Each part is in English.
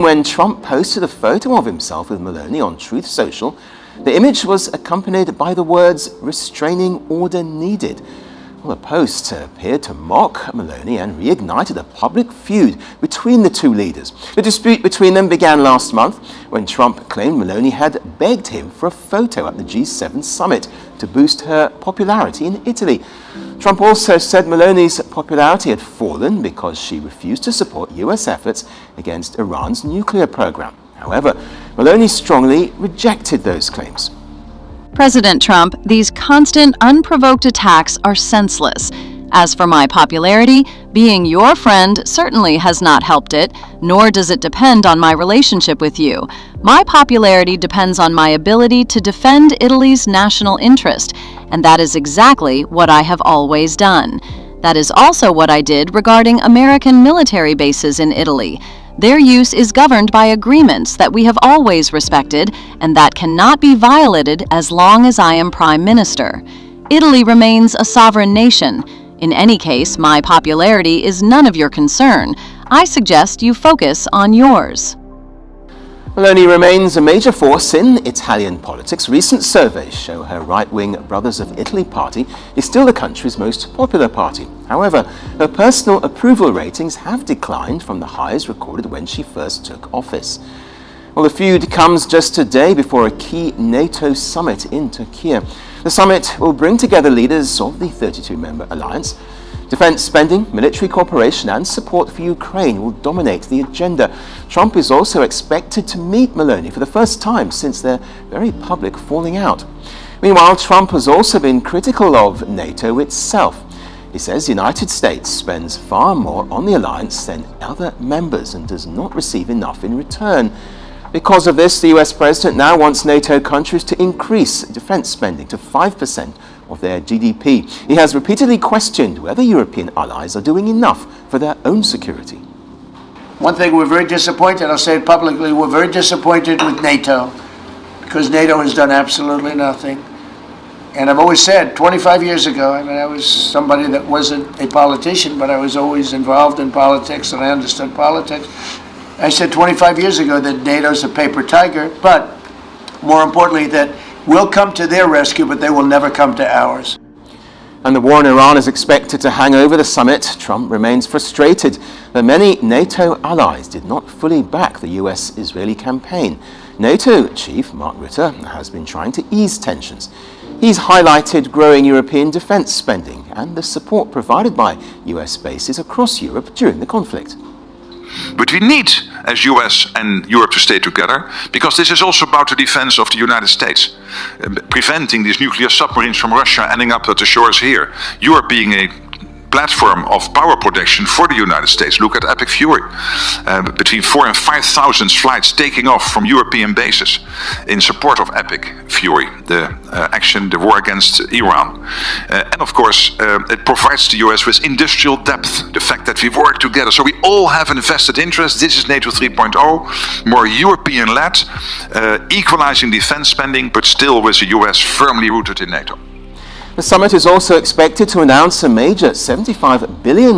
When Trump posted a photo of himself with Meloni on Truth Social, the image was accompanied by the words, "restraining order needed." Well, the post appeared to mock Meloni and reignited a public feud between the two leaders. The dispute between them began last month when Trump claimed Meloni had begged him for a photo at the G7 summit to boost her popularity in Italy. Trump also said Meloni's popularity had fallen because she refused to support US efforts against Iran's nuclear program. However, Meloni strongly rejected those claims. President Trump, these constant, unprovoked attacks are senseless. As for my popularity, being your friend certainly has not helped it, nor does it depend on my relationship with you. My popularity depends on my ability to defend Italy's national interest, and that is exactly what I have always done. That is also what I did regarding American military bases in Italy. Their use is governed by agreements that we have always respected, and that cannot be violated as long as I am Prime Minister. Italy remains a sovereign nation. In any case, my popularity is none of your concern. I suggest you focus on yours. Meloni remains a major force in Italian politics. Recent surveys show her right-wing Brothers of Italy party is still the country's most popular party. However, her personal approval ratings have declined from the highs recorded when she first took office. Well, the feud comes just a day before a key NATO summit in Turkey. The summit will bring together leaders of the 32-member alliance. Defense spending, military cooperation and support for Ukraine will dominate the agenda. Trump is also expected to meet Meloni for the first time since their very public falling out. Meanwhile, Trump has also been critical of NATO itself. He says the United States spends far more on the alliance than other members and does not receive enough in return. Because of this, the US president now wants NATO countries to increase defense spending to 5% of their GDP. He has repeatedly questioned whether European allies are doing enough for their own security. One thing we're very disappointed, I'll say it publicly, we're very disappointed with NATO because NATO has done absolutely nothing. And I've always said, 25 years ago, I mean, I was somebody that wasn't a politician, but I was always involved in politics and I understood politics. I said 25 years ago that NATO's a paper tiger, but more importantly that we'll come to their rescue, but they will never come to ours. And the war in Iran is expected to hang over the summit. Trump remains frustrated that many NATO allies did not fully back the US-Israeli campaign. NATO chief Mark Rutte has been trying to ease tensions. He's highlighted growing European defense spending and the support provided by US bases across Europe during the conflict. But we need, as US and Europe, to stay together, because this is also about the defense of the United States, preventing these nuclear submarines from Russia ending up at the shores here. Europe being a platform of power protection for the United States. Look at Epic Fury. Between 4,000 and 5,000 flights taking off from European bases in support of Epic Fury, the action, the war against Iran. And of course, it provides the US with industrial depth, the fact that we work together. So we all have an vested interest. This is NATO 3.0, more European-led, equalizing defense spending, but still with the US firmly rooted in NATO. The summit is also expected to announce a major $75 billion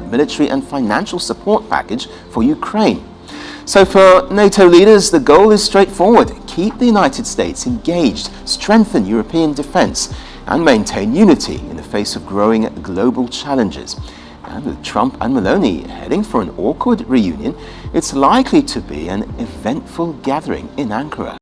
military and financial support package for Ukraine. So for NATO leaders, the goal is straightforward: keep the United States engaged, strengthen European defense, and maintain unity in the face of growing global challenges. And with Trump and Meloni heading for an awkward reunion, it's likely to be an eventful gathering in Ankara.